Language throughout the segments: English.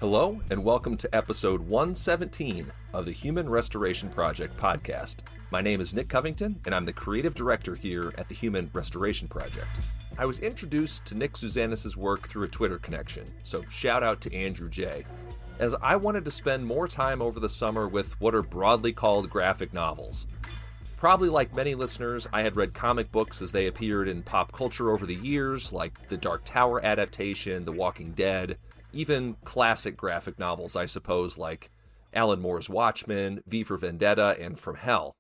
Hello, and welcome to episode 117 of the Human Restoration Project podcast. My name is Nick Covington, and I'm the creative director here at the Human Restoration Project. I was introduced to Nick Sousanis' work through a Twitter connection, so shout out to Andrew J., as I wanted to spend more time over the summer with what are broadly called graphic novels. Probably like many listeners, I had read comic books as they appeared in pop culture over the years, like the Dark Tower adaptation, The Walking Dead, even classic graphic novels, I suppose, like Alan Moore's Watchmen, V for Vendetta, and From Hell.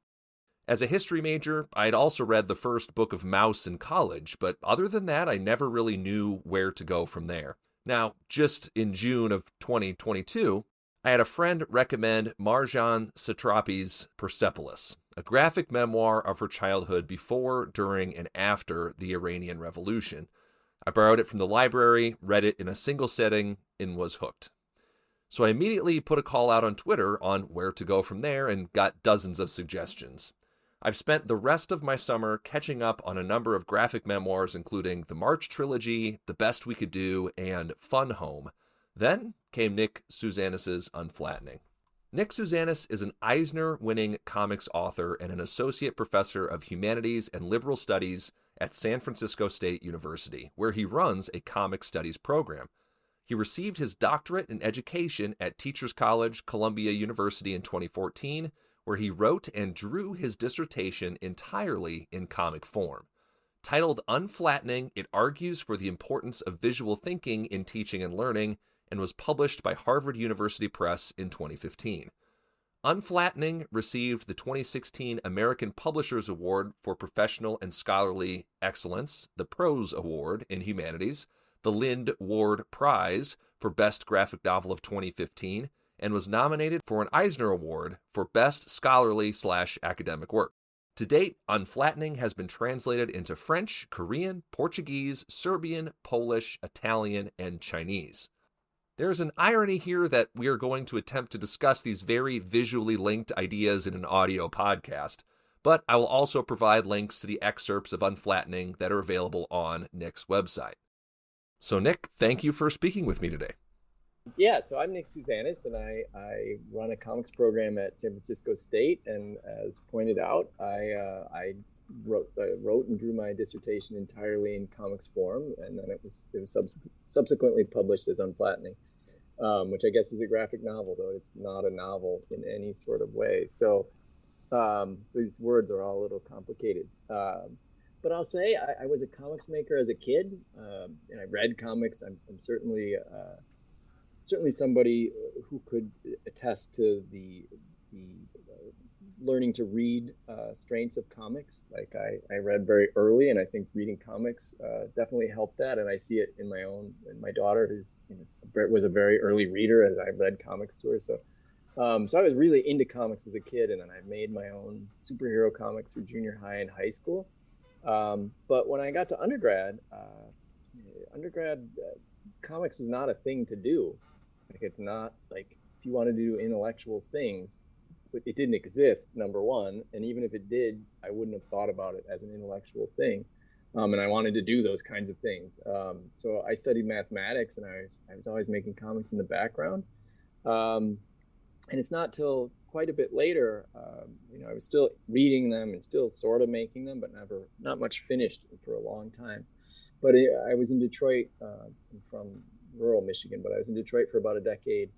As a history major, I had also read the first book of Maus in college, but other than that, I never really knew where to go from there. Now, just in June of 2022, I had a friend recommend Marjan Satrapi's Persepolis, a graphic memoir of her childhood before, during, and after the Iranian Revolution. I borrowed it from the library, read it in a single sitting, and was hooked. So I immediately put a call out on Twitter on where to go from there and got dozens of suggestions. I've spent the rest of my summer catching up on a number of graphic memoirs, including the March Trilogy, The Best We Could Do, and Fun Home. Then came Nick Sousanis' Unflattening. Nick Sousanis is an Eisner-winning comics author and an associate professor of Humanities and Liberal Studies at San Francisco State University, where he runs a comic studies program. He received his doctorate in education at Teachers College, Columbia University in 2014, where he wrote and drew his dissertation entirely in comic form. Titled Unflattening, it argues for the importance of visual thinking in teaching and learning, and was published by Harvard University Press in 2015. Unflattening received the 2016 American Publishers Award for Professional and Scholarly Excellence, the PROSE Award in Humanities, the Lynd-Ward Prize for Best Graphic Novel of 2015, and was nominated for an Eisner Award for Best Scholarly/Academic Work. To date, Unflattening has been translated into French, Korean, Portuguese, Serbian, Polish, Italian, and Chinese. There's an irony here that we are going to attempt to discuss these very visually linked ideas in an audio podcast, but I will also provide links to the excerpts of Unflattening that are available on Nick's website. So Nick, thank you for speaking with me today. Yeah, so I'm Nick Sousanis, and I run a comics program at San Francisco State, and as pointed out, I wrote and drew my dissertation entirely in comics form, and then it was subsequently published as Unflattening, which I guess is a graphic novel, though it's not a novel in any sort of way. So these words are all a little complicated. But I'll say I was a comics maker as a kid, and I read comics. I'm certainly somebody who could attest to the learning to read strengths of comics. Like I read very early, and I think reading comics definitely helped that. And I see it in my daughter, who's was a very early reader as I read comics to her. So I was really into comics as a kid, and then I made my own superhero comic through junior high and high school. But when I got to undergrad comics is not a thing to do. Like, it's not like if you wanted to do intellectual things, it didn't exist, number one. And even if it did, I wouldn't have thought about it as an intellectual thing. And I wanted to do those kinds of things. So I studied mathematics, and I was always making comics in the background. And it's not till quite a bit later, I was still reading them and still sort of making them, but not much finished for a long time. But I was in Detroit. I'm from rural Michigan, but I was in Detroit for about a decade,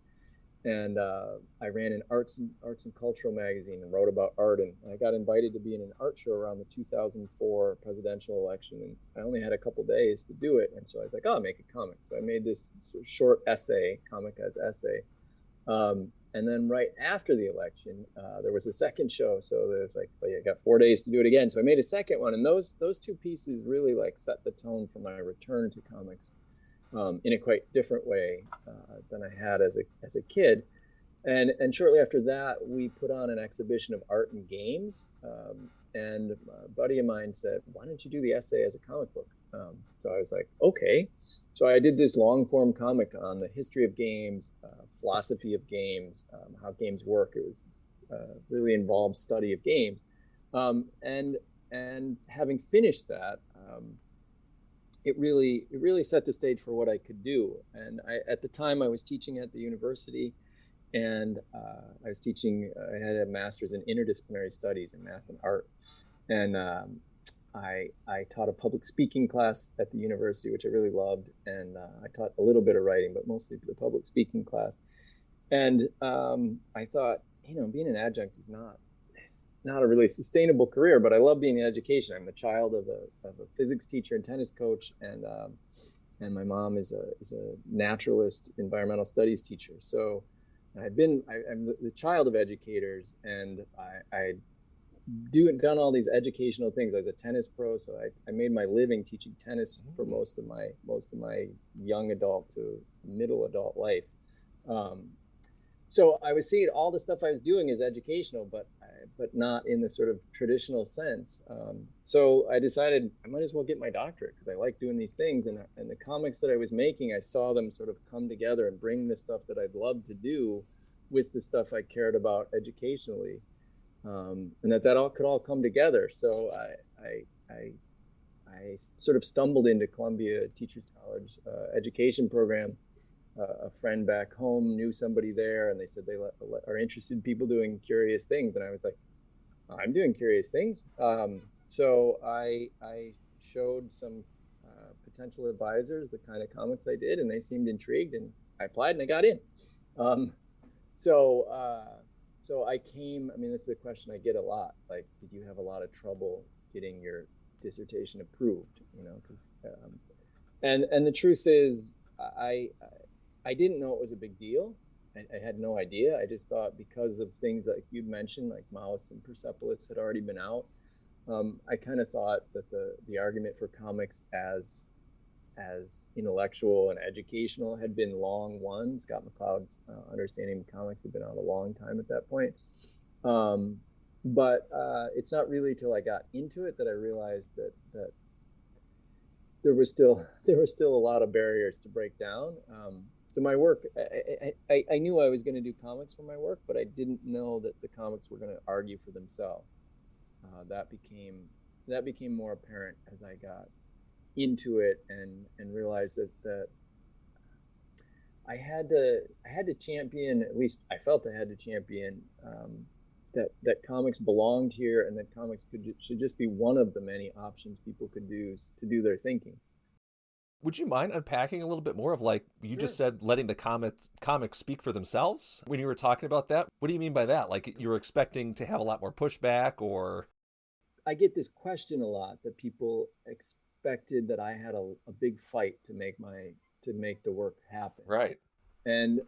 and I ran an arts and cultural magazine and wrote about art. And I got invited to be in an art show around the 2004 presidential election, and I only had a couple days to do it. And so I was like, oh, I'll make a comic. So I made this sort of short comic as essay. And then right after the election, there was a second show. So there's like, well, I got 4 days to do it again. So I made a second one. And those two pieces really like set the tone for my return to comics in a quite different way than I had as a kid. And shortly after that, we put on an exhibition of art and games. And a buddy of mine said, why don't you do the essay as a comic book? So I was like, okay. So I did this long form comic on the history of games, philosophy of games, how games work. It was really involved study of games. And having finished that, it really set the stage for what I could do. And at the time I was teaching at the university, and I was teaching. I had a master's in interdisciplinary studies in math and art, and I taught a public speaking class at the university, which I really loved, and I taught a little bit of writing, but mostly the public speaking class. And I thought, being an adjunct is not a really sustainable career, but I love being in education. I'm the child of a physics teacher and tennis coach, and my mom is a naturalist, environmental studies teacher. So I'm the child of educators, and I done all these educational things. I was a tennis pro, so I made my living teaching tennis for most of my young adult to middle adult life. So I was seeing all the stuff I was doing as educational, but not in the sort of traditional sense. So I decided I might as well get my doctorate because I like doing these things. And the comics that I was making, I saw them sort of come together and bring the stuff that I'd love to do with the stuff I cared about educationally, and that all could all come together. So I sort of stumbled into Columbia Teachers College education program. A friend back home knew somebody there, and they said they are interested in people doing curious things. And I was like, I'm doing curious things. So I showed some potential advisors the kind of comics I did, and they seemed intrigued, and I applied and I got in. So I came, this is a question I get a lot. Like, did you have a lot of trouble getting your dissertation approved? Because, and the truth is, I didn't know it was a big deal. I had no idea. I just thought because of things like you'd mentioned, like Mouse and Persepolis had already been out. I kind of thought that the argument for comics as intellectual and educational had been long won. Scott McCloud's Understanding Comics had been out a long time at that point. But it's not really till I got into it that I realized that there was still a lot of barriers to break down. So my work, I knew I was going to do comics for my work, but I didn't know that the comics were going to argue for themselves. That became more apparent as I got into it and realized that I had to champion, at least I felt I had to champion that comics belonged here, and that comics should just be one of the many options people could use to do their thinking. Would you mind unpacking a little bit more of, like, you Sure. just said letting the comics speak for themselves when you were talking about that? What do you mean by that? Like, you were expecting to have a lot more pushback, or? I get this question a lot, that people expected that I had a big fight to make the work happen. Right. And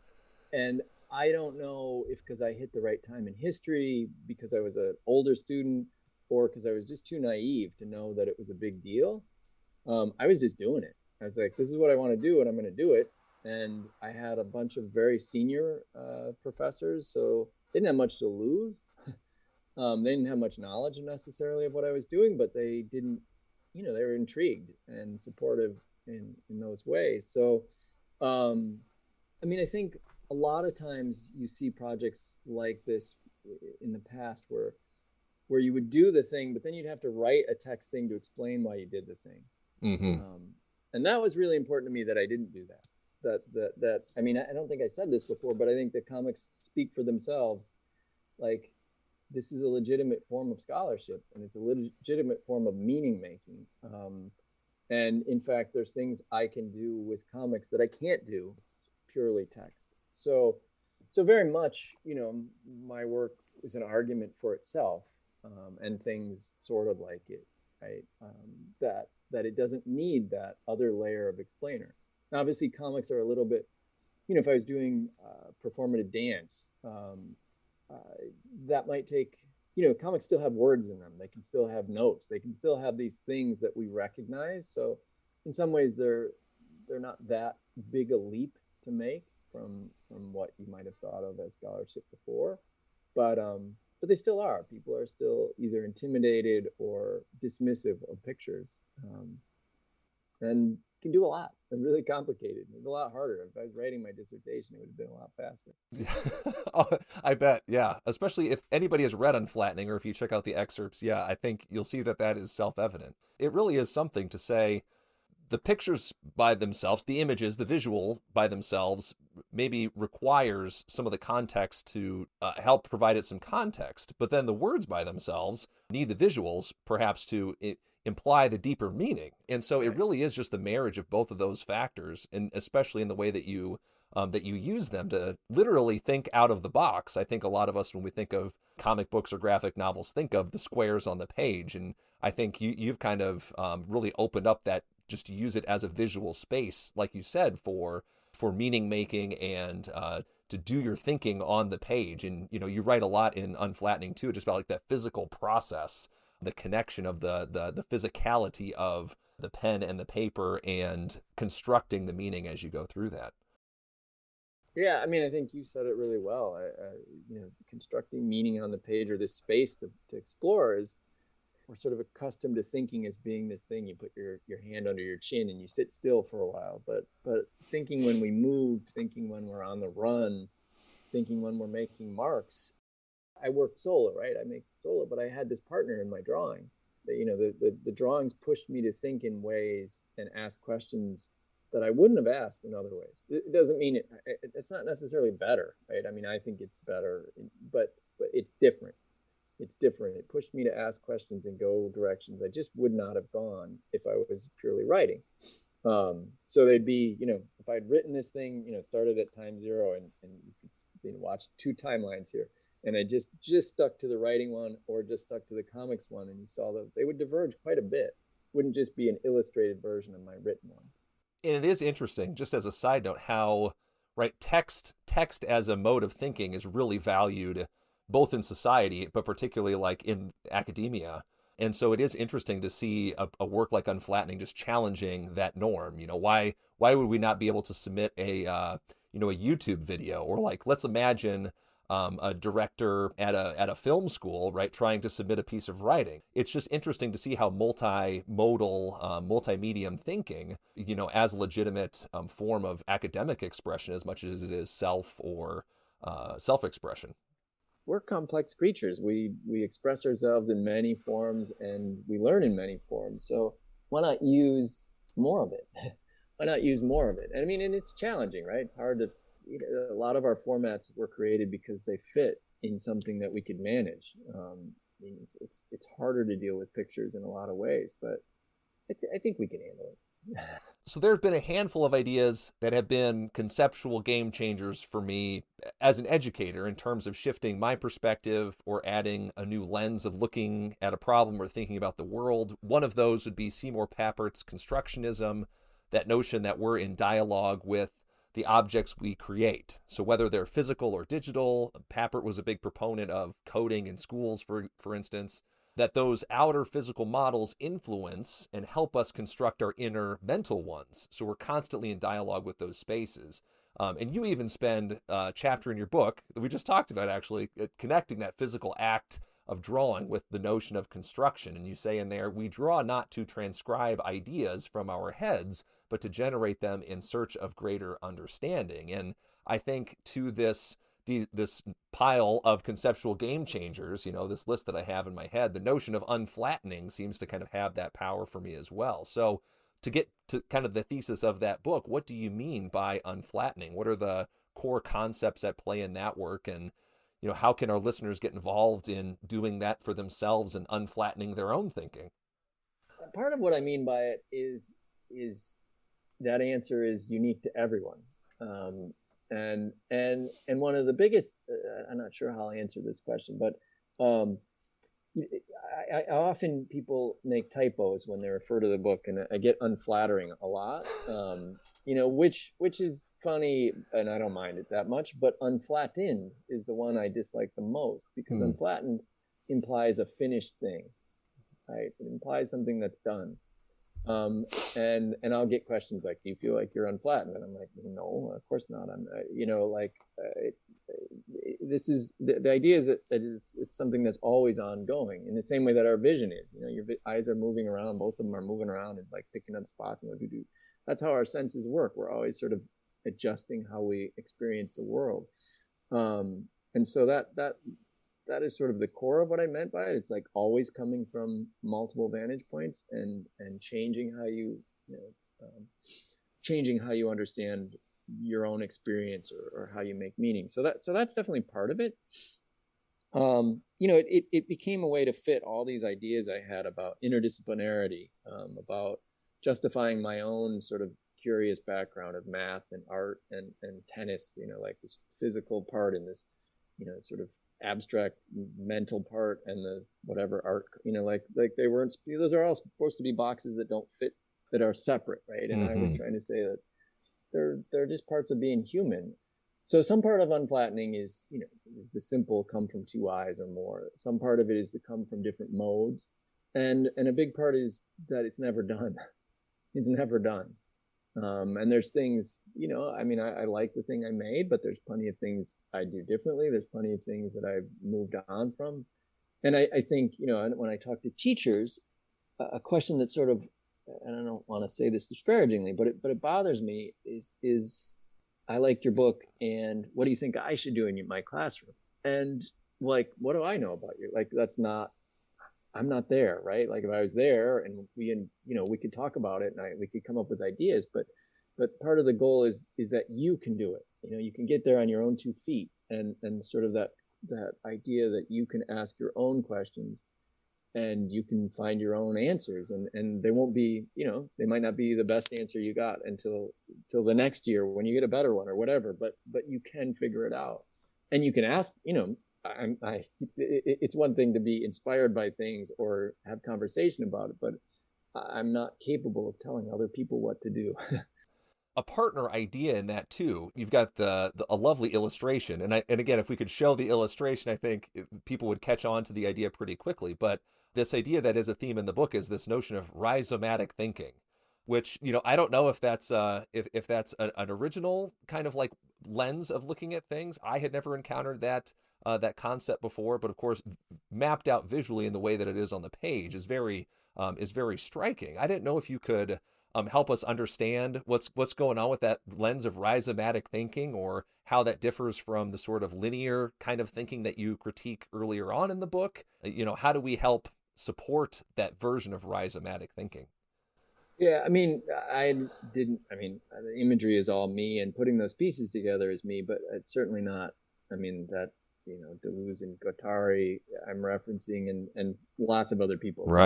I don't know if because I hit the right time in history, because I was an older student, or because I was just too naive to know that it was a big deal. I was just doing it. I was like, this is what I want to do, and I'm going to do it. And I had a bunch of very senior professors, so they didn't have much to lose. They didn't have much knowledge necessarily of what I was doing, but they didn't, they were intrigued and supportive in those ways. So, I think a lot of times you see projects like this in the past where you would do the thing, but then you'd have to write a text thing to explain why you did the thing. Mm-hmm. And that was really important to me, that I didn't do that. I don't think I said this before, but I think the comics speak for themselves. Like, this is a legitimate form of scholarship, and it's a legitimate form of meaning making. And in fact, there's things I can do with comics that I can't do purely text. So very much, my work is an argument for itself, and things sort of like it, right? That it doesn't need that other layer of explainer. Now, obviously, comics are a little bit, if I was doing performative dance, that might take, comics still have words in them. They can still have notes. They can still have these things that we recognize. So in some ways, they're not that big a leap to make from what you might have thought of as scholarship before. But they still are. People are still either intimidated or dismissive of pictures, and can do a lot. They're really complicated. It's a lot harder. If I was writing my dissertation, it would have been a lot faster. Oh, I bet, yeah. Especially if anybody has read Unflattening, or if you check out the excerpts, yeah, I think you'll see that is self-evident. It really is something to say the pictures by themselves, the images, the visual by themselves, maybe requires some of the context to help provide it some context. But then the words by themselves need the visuals perhaps to imply the deeper meaning. And so it really is just the marriage of both of those factors, and especially in the way that you use them to literally think out of the box. I think a lot of us, when we think of comic books or graphic novels, think of the squares on the page. And I think you've kind of really opened up that, just to use it as a visual space, like you said, for meaning making and to do your thinking on the page. And, you know, you write a lot in Unflattening too, just about like that physical process, the connection of the physicality of the pen and the paper and constructing the meaning as you go through that. Yeah, I mean, I think you said it really well. You know, constructing meaning on the page, or this space to explore, is, we're sort of accustomed to thinking as being this thing. You put your hand under your chin and you sit still for a while. But thinking when we move, thinking when we're on the run, thinking when we're making marks. I work solo, right? I make solo, but I had this partner in my drawing. You know, the drawings pushed me to think in ways and ask questions that I wouldn't have asked in other ways. It doesn't mean it's not necessarily better, right? I mean, I think it's better, but it's different. It's different. It pushed me to ask questions and go directions I just would not have gone if I was purely writing. So they'd be, you know, if I'd written this thing, you know, started at time zero, and you could watch two timelines here, and I just stuck to the writing one or just stuck to the comics one, and you saw that they would diverge quite a bit. Wouldn't just be an illustrated version of my written one. And it is interesting, just as a side note, how text as a mode of thinking is really valued both in society, but particularly like in academia. And so it is interesting to see a work like Unflattening just challenging that norm. You know, why would we not be able to submit a YouTube video? Or like, let's imagine a director at a film school, right, trying to submit a piece of writing. It's just interesting to see how multimodal, multimedium thinking, you know, as a legitimate form of academic expression as much as it is self-expression. We're complex creatures. We express ourselves in many forms, and we learn in many forms. So why not use more of it? Why not use more of it? And I mean, and it's challenging, right? It's hard to, you know, a lot of our formats were created because they fit in something that we could manage. I mean, it's harder to deal with pictures in a lot of ways, but I think we can handle it. So there have been a handful of ideas that have been conceptual game changers for me as an educator in terms of shifting my perspective or adding a new lens of looking at a problem or thinking about the world. One of those would be Seymour Papert's constructionism, that notion that we're in dialogue with the objects we create. So whether they're physical or digital, Papert was a big proponent of coding in schools, for instance, that those outer physical models influence and help us construct our inner mental ones. So we're constantly in dialogue with those spaces. And you even spend a chapter in your book that we just talked about, actually, connecting that physical act of drawing with the notion of construction. And you say in there, we draw not to transcribe ideas from our heads, but to generate them in search of greater understanding. And I think to this pile of conceptual game changers, you know, this list that I have in my head, the notion of unflattening seems to kind of have that power for me as well. So to get to kind of the thesis of that book, what do you mean by unflattening? What are the core concepts at play in that work? And, you know, how can our listeners get involved in doing that for themselves and unflattening their own thinking? Part of what I mean by it is that answer is unique to everyone. And one of the biggest, I'm not sure how I'll answer this question, but I often people make typos when they refer to the book, and I get unflattering a lot, you know, which is funny, and I don't mind it that much, but unflattened is the one I dislike the most, because unflattened implies a finished thing, right? It implies something that's done. And I'll get questions like, do you feel like you're unflattened? And I'm like, no, of course not. I'm, you know, like, this is, the idea is that it's something that's always ongoing, in the same way that our vision is. You know, your eyes are moving around, both of them are moving around and like picking up spots and what you do. That's how our senses work. We're always sort of adjusting how we experience the world. And so that is sort of the core of what I meant by it. It's like always coming from multiple vantage points and changing how you changing how you understand your own experience or how you make meaning. So that's definitely part of it. It became a way to fit all these ideas I had about interdisciplinarity, about justifying my own sort of curious background of math and art and tennis, like this physical part and this, sort of abstract mental part and the whatever art, like they weren't, those are all supposed to be boxes that don't fit, that are separate, right? And I was trying to say that they're just parts of being human. So some part of unflattening is the simple come from two eyes or more. Some part of it is to come from different modes. And a big part is that it's never done. It's never done. And there's things, I like the thing I made, but there's plenty of things I do differently. There's plenty of things that I've moved on from. And I think, when I talk to teachers, a question that sort of, and I don't want to say this disparagingly, but it bothers me is I liked your book, and what do you think I should do in my classroom? And like, what do I know about you? Like, I'm not there, right? Like if I was there and we could talk about it and we could come up with ideas, but part of the goal is that you can do it. You can get there on your own 2 feet and sort of that idea that you can ask your own questions and you can find your own answers, and they won't be, they might not be the best answer you got until the next year when you get a better one or whatever, but you can figure it out. And you can ask, it's one thing to be inspired by things or have conversation about it, but I'm not capable of telling other people what to do. A partner idea in that too. You've got a lovely illustration, and again, if we could show the illustration, I think people would catch on to the idea pretty quickly. But this idea that is a theme in the book is this notion of rhizomatic thinking, which I don't know if that's if that's an original kind of like lens of looking at things. I had never encountered that concept before, but of course, mapped out visually in the way that it is on the page is very striking. I didn't know if you could help us understand what's going on with that lens of rhizomatic thinking, or how that differs from the sort of linear kind of thinking that you critique earlier on in the book. How do we help support that version of rhizomatic thinking? Yeah, the imagery is all me, and putting those pieces together is me, but it's certainly not, that, Deleuze and Guattari I'm referencing, and lots of other people. So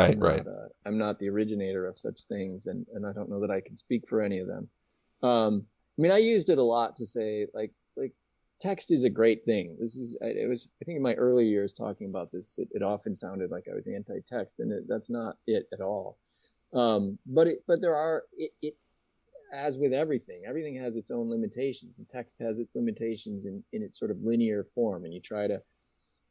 I'm not the originator of such things, and I don't know that I can speak for any of them. I used it a lot to say, like text is a great thing. I think in my early years talking about this, it often sounded like I was anti-text, and that's not it at all. But there are, as with everything has its own limitations, and text has its limitations in its sort of linear form. And you try to,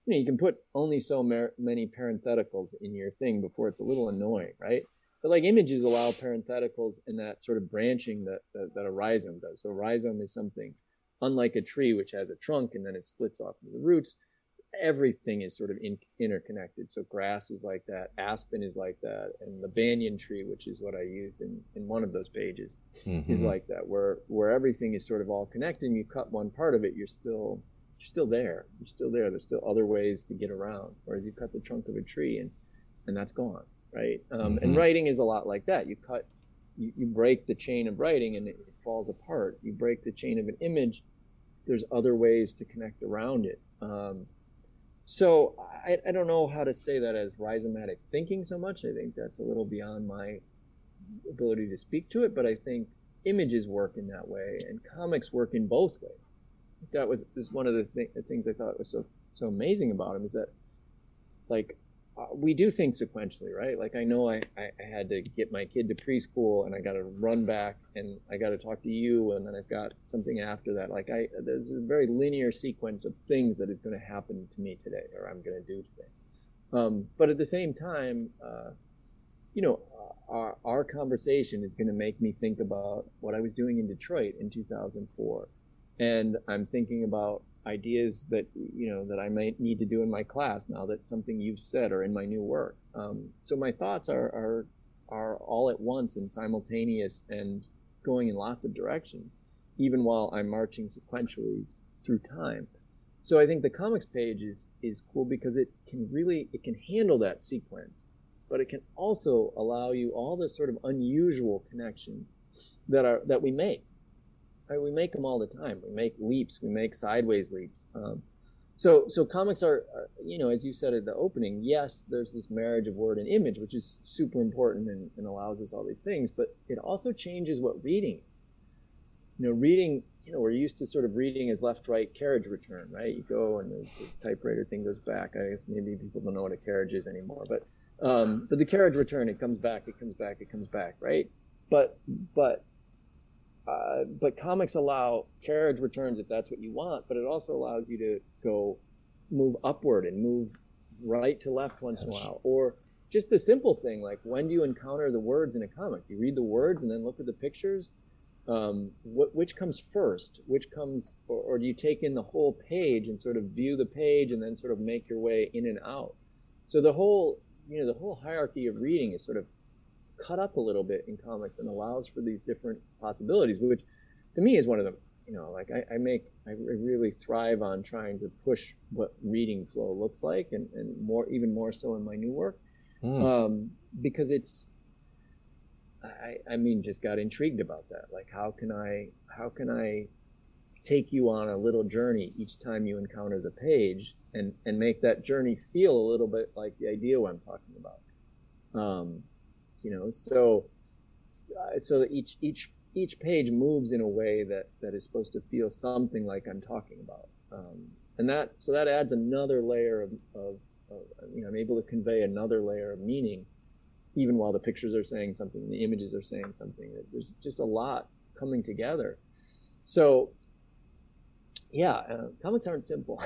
you can put only so many parentheticals in your thing before it's a little annoying, right? But like images allow parentheticals and that sort of branching that a rhizome does. So a rhizome is something, unlike a tree, which has a trunk and then it splits off into the roots. Everything is sort of interconnected. So grass is like that, aspen is like that, and the banyan tree, which is what I used in one of those pages, is like that, where everything is sort of all connected. And you cut one part of it, you're still there. There's still other ways to get around. Whereas you cut the trunk of a tree and that's gone, right? And writing is a lot like that. You break the chain of writing and it falls apart. You break the chain of an image, there's other ways to connect around it. So I don't know how to say that as rhizomatic thinking so much. I think that's a little beyond my ability to speak to it, but I think images work in that way and comics work in both ways. That was one of the things I thought was so amazing about him, is that we do think sequentially, right? Like I know I had to get my kid to preschool and I got to run back and I got to talk to you and then I've got something after that. There's a very linear sequence of things that is going to happen to me today or I'm going to do today. But at the same time, our conversation is going to make me think about what I was doing in Detroit in 2004. And I'm thinking about ideas that I might need to do in my class now that something you've said or in my new work. So my thoughts are all at once and simultaneous and going in lots of directions, even while I'm marching sequentially through time. So I think the comics page is cool because it can handle that sequence but it can also allow you all the sort of unusual connections that we make. Right? We make them all the time. We make leaps. We make sideways leaps. So comics are, as you said at the opening, yes, there's this marriage of word and image, which is super important and allows us all these things, but it also changes what reading is. Reading, we're used to sort of reading as left, right, carriage return, right? You go and the typewriter thing goes back. I guess maybe people don't know what a carriage is anymore, but the carriage return, it comes back, right? But comics allow carriage returns if that's what you want, but it also allows you to move upward and move right to left once in a while. Or just the simple thing, like when do you encounter the words in a comic? You read the words and then look at the pictures. Which comes first? Which comes, or do you take in the whole page and sort of view the page and then sort of make your way in and out? So the whole hierarchy of reading is sort of cut up a little bit in comics and allows for these different possibilities, which to me is one of them. I really thrive on trying to push what reading flow looks like, and even more so in my new work, because it's, just got intrigued about that. Like, how can I take you on a little journey each time you encounter the page, and make that journey feel a little bit like the idea what I'm talking about. So that each page moves in a way that is supposed to feel something like I'm talking about. And that adds another layer of I'm able to convey another layer of meaning, even while the pictures are saying something, the images are saying something. There's just a lot coming together. So comics aren't simple.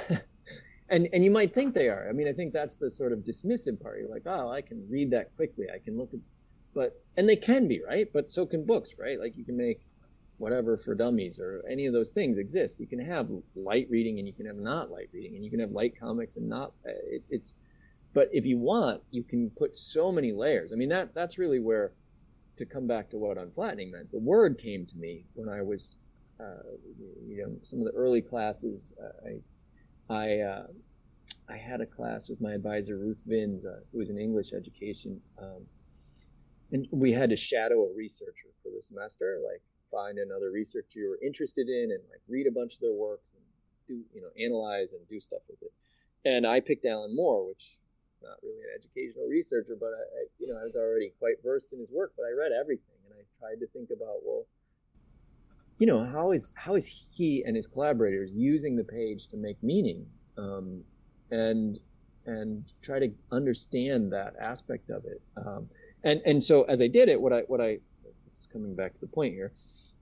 and you might think they are. I think that's the sort of dismissive part. You're like, oh, I can read that quickly. I can look at, and they can be, right? But so can books, right? Like you can make whatever for dummies, or any of those things exist. You can have light reading and you can have not light reading, and you can have light comics and not, but if you want, you can put so many layers. That's really where, to come back to what unflattening meant, the word came to me when I was, some of the early classes. I had a class with my advisor, Ruth Vins, who was in English education. And we had to shadow a researcher for the semester, like find another researcher you were interested in and like read a bunch of their works and do, analyze and do stuff with it. And I picked Alan Moore, which not really an educational researcher, but I was already quite versed in his work, but I read everything and I tried to think about, well, how is he and his collaborators using the page to make meaning, and try to understand that aspect of it. And so as I did it, what I this is coming back to the point here,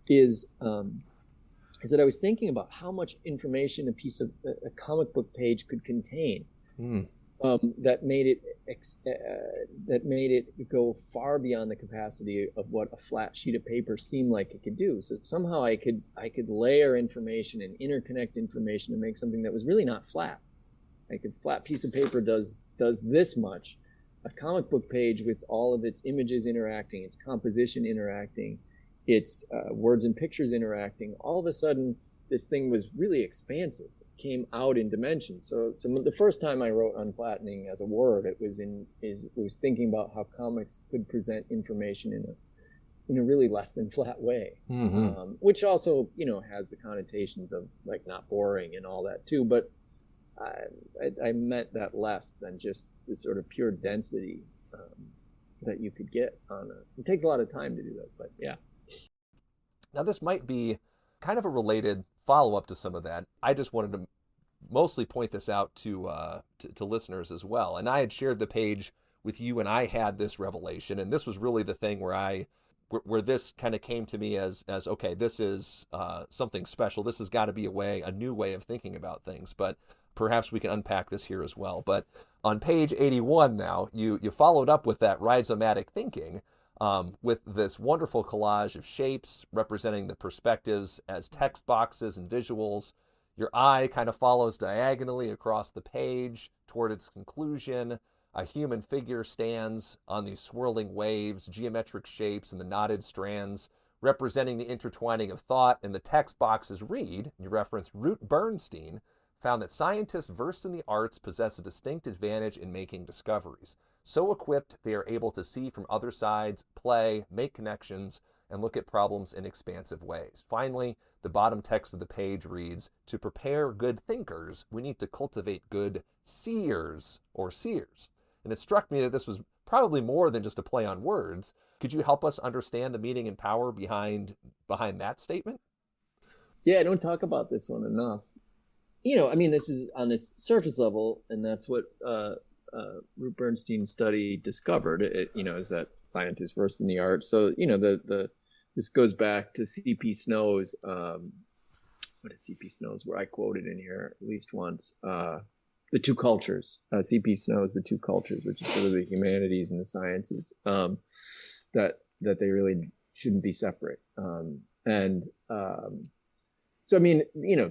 is that I was thinking about how much information a comic book page could contain. That made it go far beyond the capacity of what a flat sheet of paper seemed like it could do. So somehow I could layer information and interconnect information to make something that was really not flat. Like a flat piece of paper does this much. A comic book page, with all of its images interacting, its composition interacting, its words and pictures interacting, all of a sudden this thing was really expansive. Came out in dimensions. So the first time I wrote unflattening as a word, it was thinking about how comics could present information in a really less than flat way, which also has the connotations of like not boring and all that too. But I meant that less than just the sort of pure density that you could get on it. It takes a lot of time to do that, but yeah. Now this might be kind of a related follow-up to some of that. I just wanted to mostly point this out to listeners as well. And I had shared the page with you, and I had this revelation, and this was really the thing where this kind of came to me as okay, this is something special. This has got to be a new way of thinking about things. But perhaps we can unpack this here as well. But on page 81 now, you followed up with that rhizomatic thinking, with this wonderful collage of shapes representing the perspectives as text boxes and visuals. Your eye kind of follows diagonally across the page toward its conclusion. A human figure stands on these swirling waves, geometric shapes, and the knotted strands, representing the intertwining of thought. And the text boxes read, you reference Ruth Bernstein, found that scientists versed in the arts possess a distinct advantage in making discoveries. So equipped, they are able to see from other sides, play, make connections, and look at problems in expansive ways. Finally, the bottom text of the page reads, "To prepare good thinkers, we need to cultivate good seers or seers." And it struck me that this was probably more than just a play on words. Could you help us understand the meaning and power behind that statement? Yeah, I don't talk about this one enough. I mean, this is on this surface level, and that's what Ruth Bernstein's study discovered. Is that scientists versed in the arts. So this goes back to C.P. Snow's. What is C.P. Snow's? Where I quoted in here at least once. The two cultures. C.P. Snow's The Two Cultures, which is sort of the humanities and the sciences. That they really shouldn't be separate. So, I mean,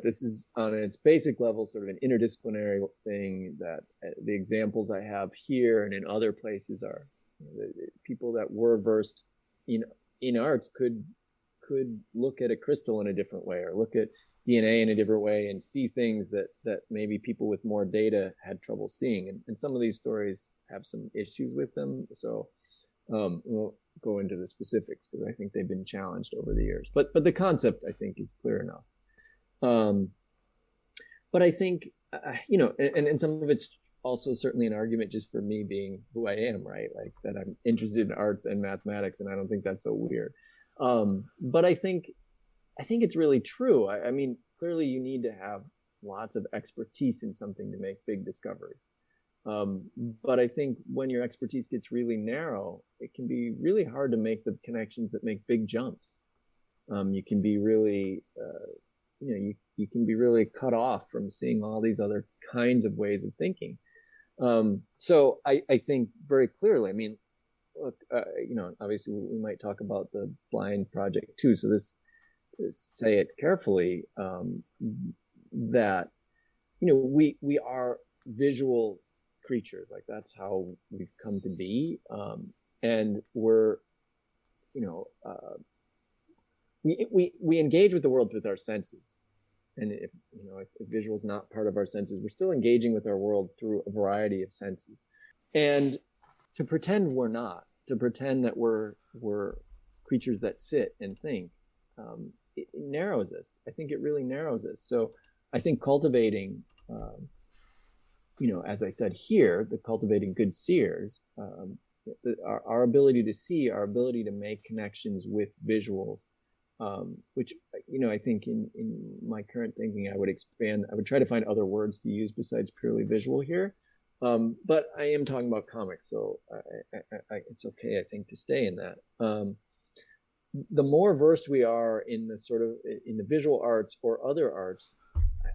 this is on its basic level, sort of an interdisciplinary thing that the examples I have here and in other places are the people that were versed in arts could look at a crystal in a different way or look at DNA in a different way and see things that maybe people with more data had trouble seeing. And some of these stories have some issues with them. So we'll go into the specifics because I think they've been challenged over the years. But the concept, I think, is clear enough. But I think, and some of it's also certainly an argument just for me being who I am, right? Like that I'm interested in arts and mathematics, and I don't think that's so weird. But I think it's really true. I mean, clearly you need to have lots of expertise in something to make big discoveries. But I think when your expertise gets really narrow, it can be really hard to make the connections that make big jumps. You can be really, you can be really cut off from seeing all these other kinds of ways of thinking. So I think very clearly, I mean, look, obviously we might talk about the blind project too. So say it carefully, that, we are visual creatures. Like that's how we've come to be. And we're, we engage with the world with our senses. And if visual is not part of our senses, we're still engaging with our world through a variety of senses. And to pretend we're not, to pretend that we're creatures that sit and think, it narrows us. I think it really narrows us. So I think cultivating, as I said here, the cultivating good seers, our ability to see, our ability to make connections with visuals, which, I think in my current thinking, I would try to find other words to use besides purely visual here. But I am talking about comics, so it's okay, I think, to stay in that. The more versed we are in the visual arts or other arts,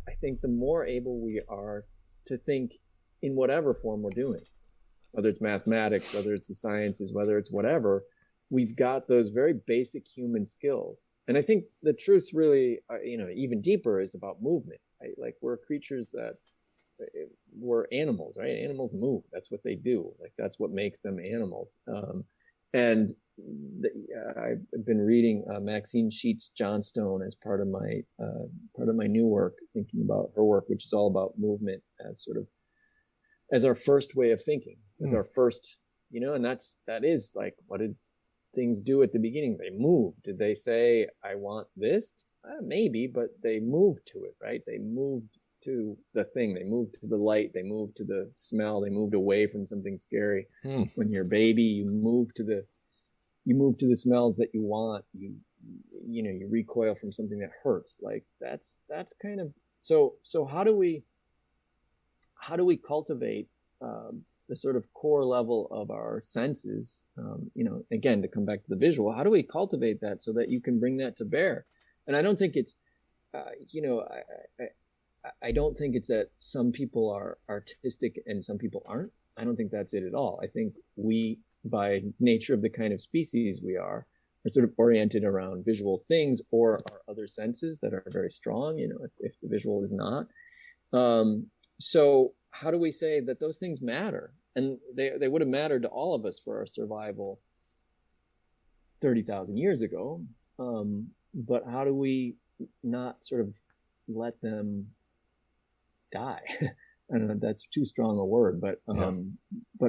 I think the more able we are to think in whatever form we're doing, whether it's mathematics, whether it's the sciences, whether it's whatever. We've got those very basic human skills. And I think the truth really, even deeper is about movement. Right? Like we're creatures we're animals, right? Animals move. That's what they do. Like that's what makes them animals. And I've been reading Maxine Sheets Johnstone as part of my new work, thinking about her work, which is all about movement as our first way of thinking, as our first, and that is like, what did things do at the beginning? They moved. Did they say, I want this? Maybe, but they moved to it, right? They moved to the thing. They moved to the light. They moved to the smell. They moved away from something scary. When you're a baby, you move to the smells that you want. You recoil from something that hurts. Like that's kind of, so how do we cultivate, the sort of core level of our senses, again, to come back to the visual, how do we cultivate that so that you can bring that to bear? And I don't think it's, I don't think it's that some people are artistic and some people aren't. I don't think that's it at all. I think we, by nature of the kind of species we are sort of oriented around visual things or our other senses that are very strong, if the visual is not. So how do we say that those things matter? And they would have mattered to all of us for our survival 30,000 years ago. But how do we not sort of let them die. I don't know, that's too strong a word, but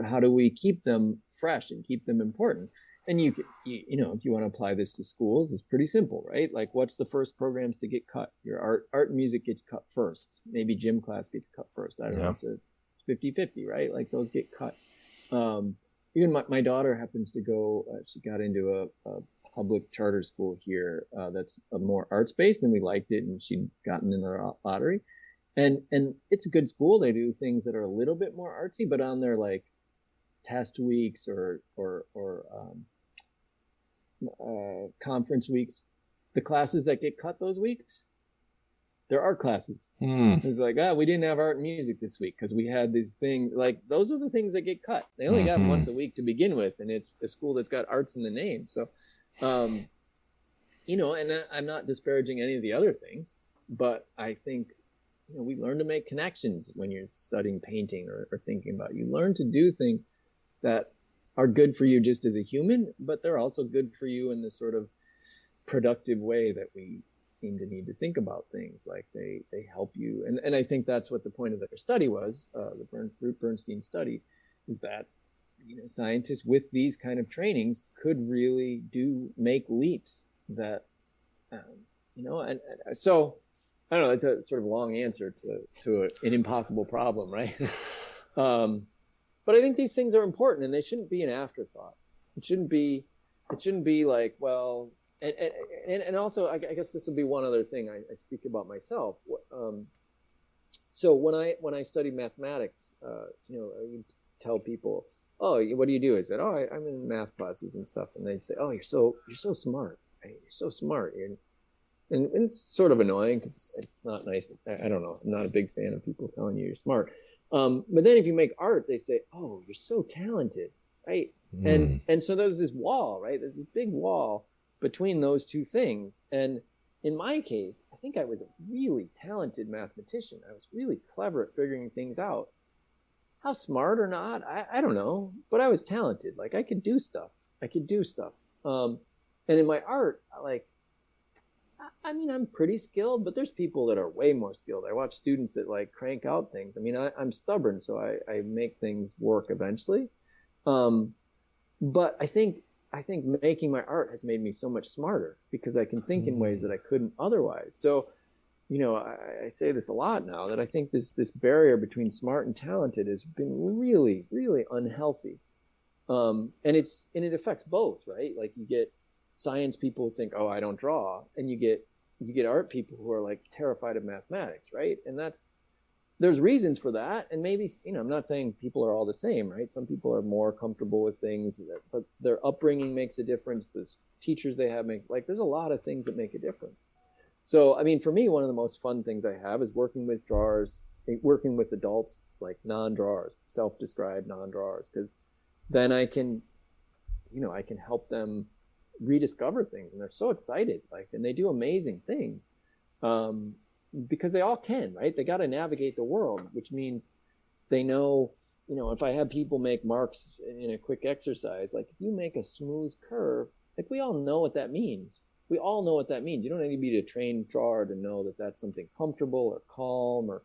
how do we keep them fresh and keep them important? And you know, if you want to apply this to schools, it's pretty simple, right? Like, what's the first programs to get cut? Your art and music gets cut first. Maybe gym class gets cut first. I don't know. It's a 50-50, right? Like, those get cut. Even my daughter happens to go, she got into a public charter school here that's more arts-based, and we liked it, and she'd gotten in the lottery. And it's a good school. They do things that are a little bit more artsy, but on their like test weeks or conference weeks, the classes that get cut those weeks, they're art classes. It's like, we didn't have art and music this week because we had these things. Like, those are the things that get cut. They only got once a week to begin with, and it's a school that's got arts in the name. So, you know, and I'm not disparaging any of the other things, but I think, you know, we learn to make connections when you're studying painting or thinking about it. You learn to do things that are good for you just as a human, but they're also good for you in the sort of productive way that we seem to need to think about things. Like, they help you. And I think that's what the point of their study was, the Ruth Bernstein study, is that, you know, scientists with these kind of trainings could really make leaps that, you know, and so, I don't know, it's a sort of long answer to an impossible problem, right? But I think these things are important, and they shouldn't be an afterthought. It shouldn't be like, well, and also, I guess this would be one other thing I speak about myself. So when I studied mathematics, you know, I would tell people, oh, what do you do? I said, oh, I'm in math classes and stuff, and they'd say, oh, you're so smart, right? You're so smart. And it's sort of annoying because it's not nice. I don't know. I'm not a big fan of people telling you you're smart. But then if you make art, they say, oh, you're so talented, right? And so there's this wall, right? There's this big wall between those two things. And in my case, I think I was a really talented mathematician. I was really clever at figuring things out. How smart or not, I don't know. But I was talented. Like, I could do stuff. And in my art, I mean, I'm pretty skilled, but there's people that are way more skilled. I watch students that like crank out things. I mean, I'm stubborn, so I make things work eventually. But I think making my art has made me so much smarter because I can think in ways that I couldn't otherwise. So, you know, I say this a lot now, that I think this barrier between smart and talented has been really, really unhealthy. And it affects both, right? Like, you get science people think, oh, I don't draw, and you get art people who are like terrified of mathematics, right? And there's reasons for that. And maybe, you know, I'm not saying people are all the same, right? Some people are more comfortable with things, but their upbringing makes a difference. The teachers they have there's a lot of things that make a difference. So, I mean, for me, one of the most fun things I have is working with drawers, working with adults, like non-drawers, self-described non-drawers, because then I can help them rediscover things, and they're so excited, and they do amazing things, because they all can, right? They got to navigate the world, which means they know, you know, if I have people make marks in a quick exercise, like, if you make a smooth curve, like, we all know what that means. You don't need to be a trained drawer to know that that's something comfortable or calm,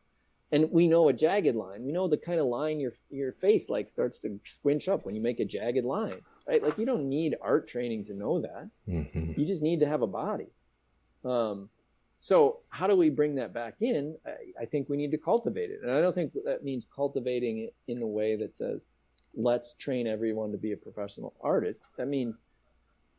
and we know a jagged line. We know the kind of line your face like starts to squinch up when you make a jagged line, right? Like, you don't need art training to know that. You just need to have a body. So how do we bring that back in? I think we need to cultivate it. And I don't think that means cultivating it in the way that says, let's train everyone to be a professional artist. That means,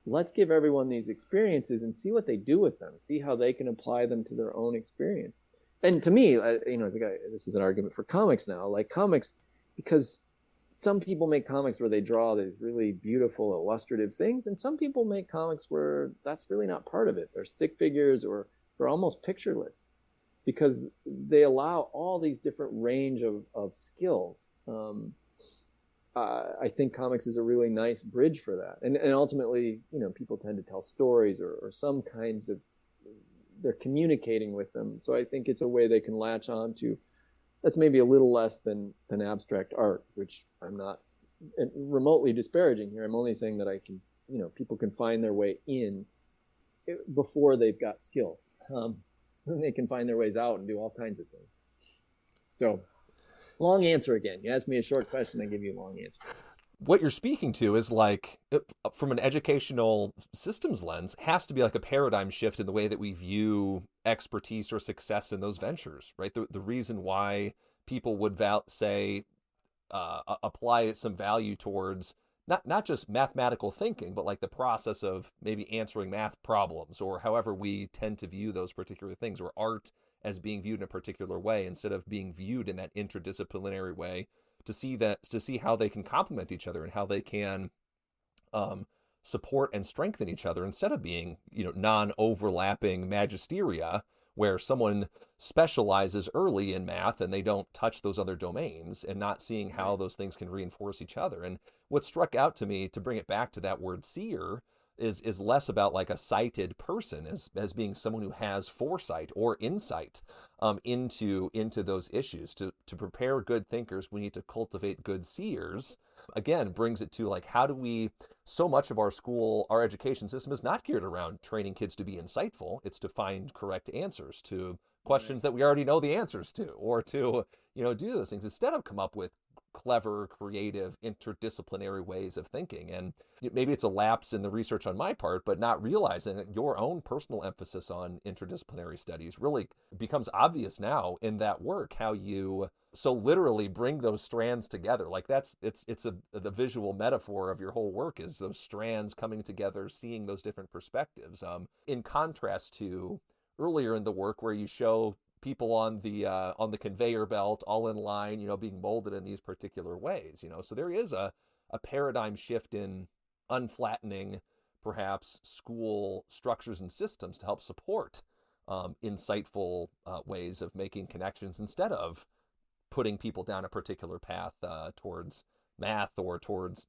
let's give everyone these experiences and see what they do with them, see how they can apply them to their own experience. And to me, you know, as a guy, this is an argument for comics now, like comics, because some people make comics where they draw these really beautiful, illustrative things, and some people make comics where that's really not part of it. They're stick figures, or they're almost pictureless, because they allow all these different range of skills. I think comics is a really nice bridge for that. And ultimately, you know, people tend to tell stories or some kinds of, they're communicating with them. So I think it's a way they can latch on to. That's maybe a little less than abstract art, which I'm not remotely disparaging here. I'm only saying that I can, you know, people can find their way in before they've got skills. Then they can find their ways out and do all kinds of things. So long answer again. You asked me a short question, I give you a long answer. What you're speaking to is like, from an educational systems lens, has to be like a paradigm shift in the way that we view expertise or success in those ventures, right? The reason why people would say apply some value towards not just mathematical thinking, but like the process of maybe answering math problems, or however we tend to view those particular things, or art as being viewed in a particular way instead of being viewed in that interdisciplinary way, to see how they can complement each other and how they can support and strengthen each other, instead of being, non-overlapping magisteria where someone specializes early in math and they don't touch those other domains, and not seeing how those things can reinforce each other. And what struck out to me, to bring it back to that word seer, is less about like a sighted person as being someone who has foresight or insight into those issues. To prepare good thinkers, we need to cultivate good seers. Again, brings it to like, how do we, so much of our education system is not geared around training kids to be insightful. It's to find correct answers to questions that we already know the answers to, or to, do those things, instead of come up with clever, creative, interdisciplinary ways of thinking. And maybe it's a lapse in the research on my part, but not realizing that your own personal emphasis on interdisciplinary studies really becomes obvious now in that work, how you so literally bring those strands together. Like the visual metaphor of your whole work is those strands coming together, seeing those different perspectives, in contrast to earlier in the work where you show people on the conveyor belt, all in line, being molded in these particular ways. So there is a paradigm shift in unflattening, perhaps, school structures and systems to help support insightful ways of making connections, instead of putting people down a particular path towards math, or towards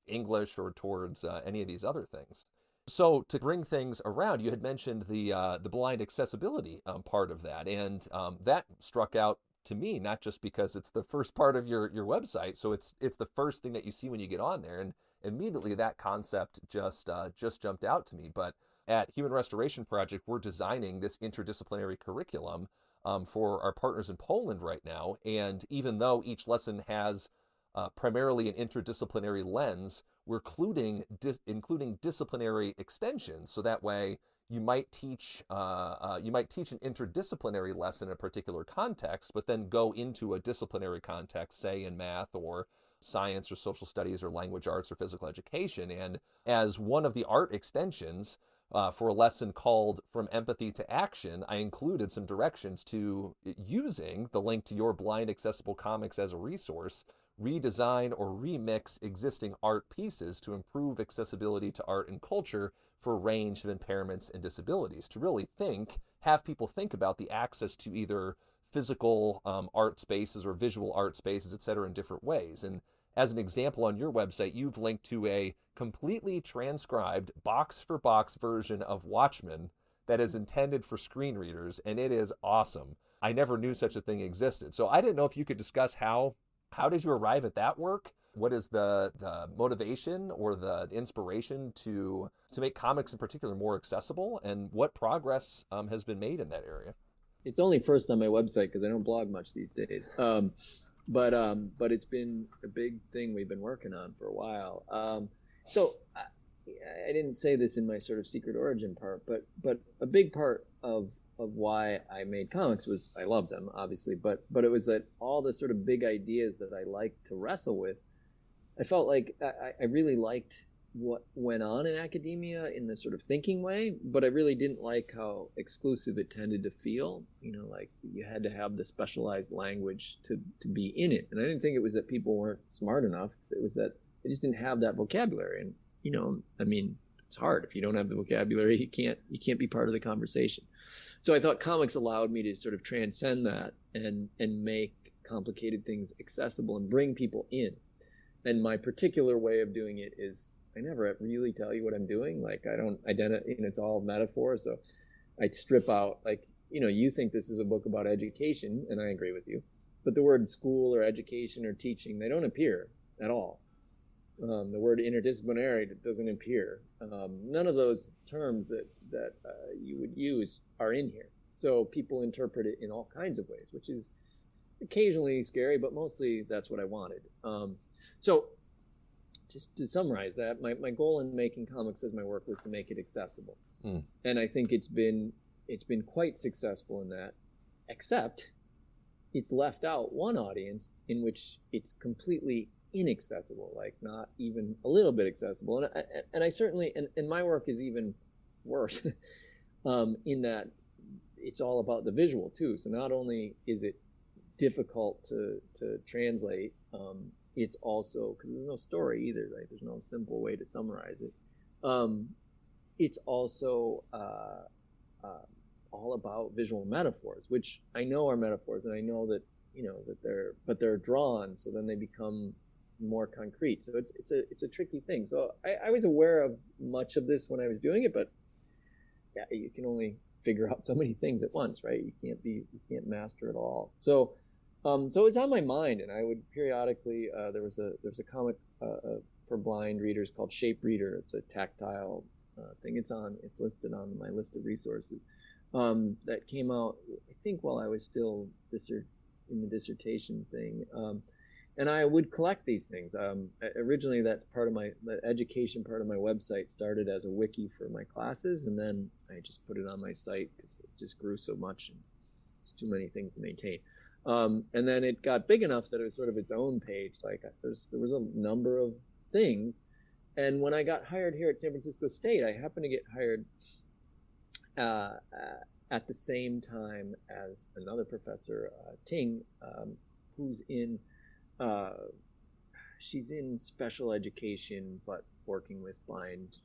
English, or towards any of these other things. So to bring things around, you had mentioned the blind accessibility part of that, and that struck out to me, not just because it's the first part of your website, so it's the first thing that you see when you get on there, and immediately that concept just jumped out to me. But at Human Restoration Project, we're designing this interdisciplinary curriculum for our partners in Poland right now, and even though each lesson has primarily an interdisciplinary lens, we're including disciplinary extensions, so that way you might teach an interdisciplinary lesson in a particular context, but then go into a disciplinary context, say in math or science or social studies or language arts or physical education. And as one of the art extensions for a lesson called From Empathy to Action, I included some directions to using the link to your blind accessible comics as a resource, redesign or remix existing art pieces to improve accessibility to art and culture for a range of impairments and disabilities. To really have people think about the access to either physical art spaces or visual art spaces, et cetera, in different ways. And as an example, on your website, you've linked to a completely transcribed box-for-box version of Watchmen that is intended for screen readers, and it is awesome. I never knew such a thing existed. So I didn't know if you could discuss how did you arrive at that work? What is the motivation or the inspiration to make comics in particular more accessible, and what progress has been made in that area? It's only first on my website because I don't blog much these days. But it's been a big thing we've been working on for a while. So I didn't say this in my sort of secret origin part, but a big part of why I made comics was I love them, obviously, but it was that all the sort of big ideas that I like to wrestle with, I felt like I really liked what went on in academia in the sort of thinking way, but I really didn't like how exclusive it tended to feel, like you had to have the specialized language to be in it. And I didn't think it was that people weren't smart enough. It was that they just didn't have that vocabulary. And, it's hard. If you don't have the vocabulary, you can't be part of the conversation. So I thought comics allowed me to sort of transcend that and make complicated things accessible and bring people in. And my particular way of doing it is I never really tell you what I'm doing. Like I don't identify, it's all metaphor. So I strip out, like, you think this is a book about education, and I agree with you, but the word school or education or teaching, they don't appear at all. The word interdisciplinary doesn't appear. None of those terms that you would use are in here. So people interpret it in all kinds of ways, which is occasionally scary, but mostly that's what I wanted. So just to summarize that, my goal in making comics as my work was to make it accessible. And I think it's been quite successful in that, except it's left out one audience in which it's completely inaccessible, like not even a little bit accessible. And I certainly, and my work is even worse in that it's all about the visual too. So not only is it difficult to translate, it's also, because there's no story either, right? There's no simple way to summarize it. It's also all about visual metaphors, which I know are metaphors, and I know that, you know, that they're drawn, so then they become more concrete. So it's a tricky thing. So I was aware of much of this when I was doing it, but yeah, you can only figure out so many things at once, right? You can't master it all. So so it's on my mind, and I would periodically, there's a comic for blind readers called Shape Reader. It's a tactile thing. It's listed on my list of resources. That came out, I think, while I was still in the dissertation thing. And I would collect these things. Originally, that's the education part of my website started as a wiki for my classes, and then I just put it on my site because it just grew so much, and it's too many things to maintain. And then it got big enough that it was sort of its own page. Like there was a number of things. And when I got hired here at San Francisco State, I happened to get hired at the same time as another professor, Ting, who's she's in special education, but working with blind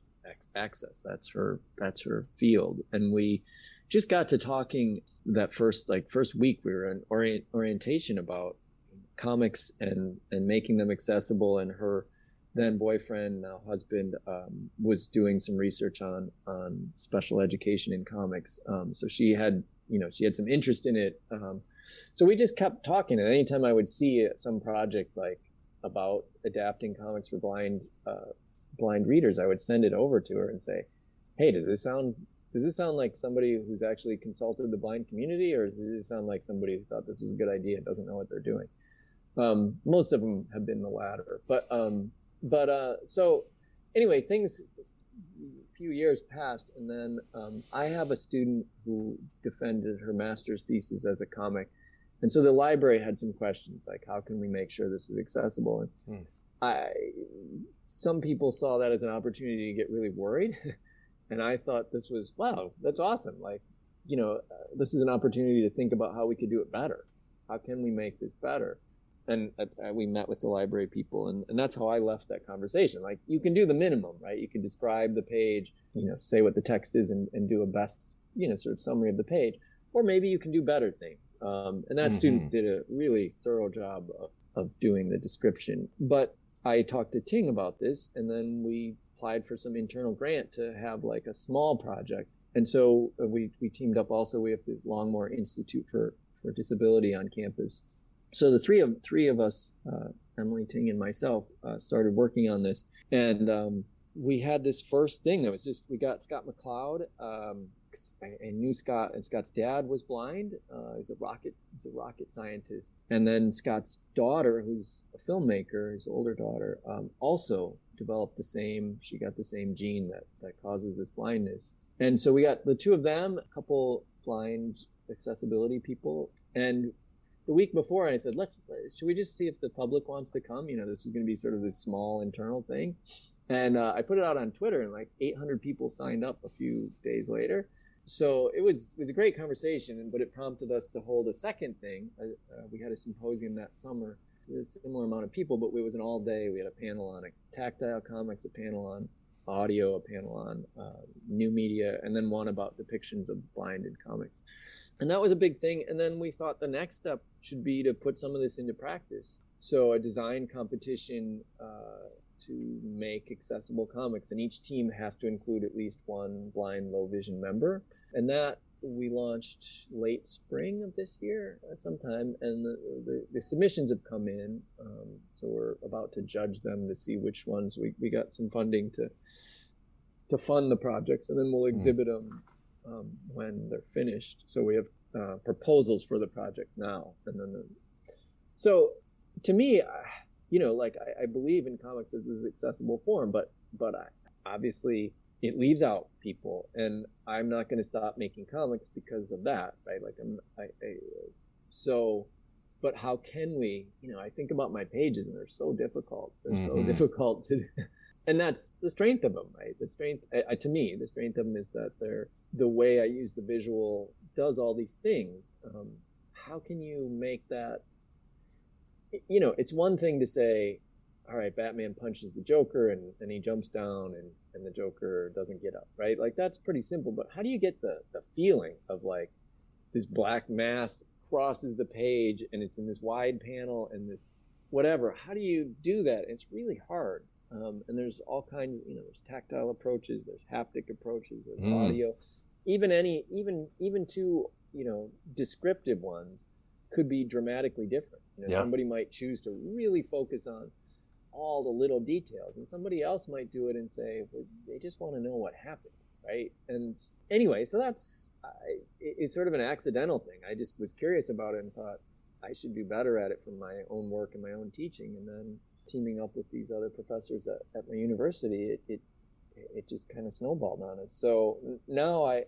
access. That's her field. And we just got to talking that first week. We were in orientation about comics and making them accessible. And her then boyfriend, now husband, was doing some research on special education in comics. So she had some interest in it. So we just kept talking, and anytime I would see some project like about adapting comics for blind readers, I would send it over to her and say, "Hey, does this sound like somebody who's actually consulted the blind community, or does it sound like somebody who thought this was a good idea and doesn't know what they're doing?" Most of them have been the latter, but so anyway, a few years passed, and then I have a student who defended her master's thesis as a comic. And so the library had some questions like, how can we make sure this is accessible? And some people saw that as an opportunity to get really worried. And I thought this was, wow, that's awesome. Like, this is an opportunity to think about how we could do it better. How can we make this better? And we met with the library people, and that's how I left that conversation. Like, you can do the minimum, right? You can describe the page, say what the text is and do a best, sort of summary of the page. Or maybe you can do better things. And that student did a really thorough job of doing the description. But I talked to Ting about this, and then we applied for some internal grant to have like a small project. And so we teamed up also. We have the Longmore Institute for Disability on campus. So the three of us, Emily, Ting, and myself, started working on this. And we had this first thing that was just, we got Scott McCloud. I knew Scott, and Scott's dad was blind. He's a rocket scientist. And then Scott's daughter, who's a filmmaker, his older daughter, also developed she got the same gene that causes this blindness. And so we got the two of them, a couple blind accessibility people. And the week before, I said, should we just see if the public wants to come? This was going to be sort of this small internal thing. And I put it out on Twitter, and like 800 people signed up a few days later. So it was a great conversation, but it prompted us to hold a second thing. We had a symposium that summer with a similar amount of people, but it was an all day. We had a panel on tactile comics, a panel on audio, a panel on new media, and then one about depictions of blind in comics. And that was a big thing. And then we thought the next step should be to put some of this into practice. So a design competition to make accessible comics, and each team has to include at least one blind, low vision member. And that we launched late spring of this year sometime, and the submissions have come in. So we're about to judge them to see which ones we got some funding to fund the projects, and then we'll exhibit them when they're finished. So we have proposals for the projects now, and then So to me, like I believe in comics as this accessible form, but obviously it leaves out people, and I'm not going to stop making comics because of that, right? Like so, but how can we, I think about my pages and they're so difficult. They're so difficult to, and that's the strength of them, right? The strength, to me, the strength of them is that the way I use the visual does all these things. How can you make that, it's one thing to say, all right, Batman punches the Joker and he jumps down and the Joker doesn't get up, right? Like that's pretty simple, but how do you get the feeling of like this black mass crosses the page and it's in this wide panel and this whatever? How do you do that? It's really hard. And there's all kinds, there's tactile approaches, there's haptic approaches, there's audio, even two, descriptive ones could be dramatically different. Somebody might choose to really focus on all the little details, and somebody else might do it and say, well, they just want to know what happened, right? And anyway, so it's sort of an accidental thing. I just was curious about it and thought I should do better at it from my own work and my own teaching, and then teaming up with these other professors at my university, it just kind of snowballed on us. So now I'd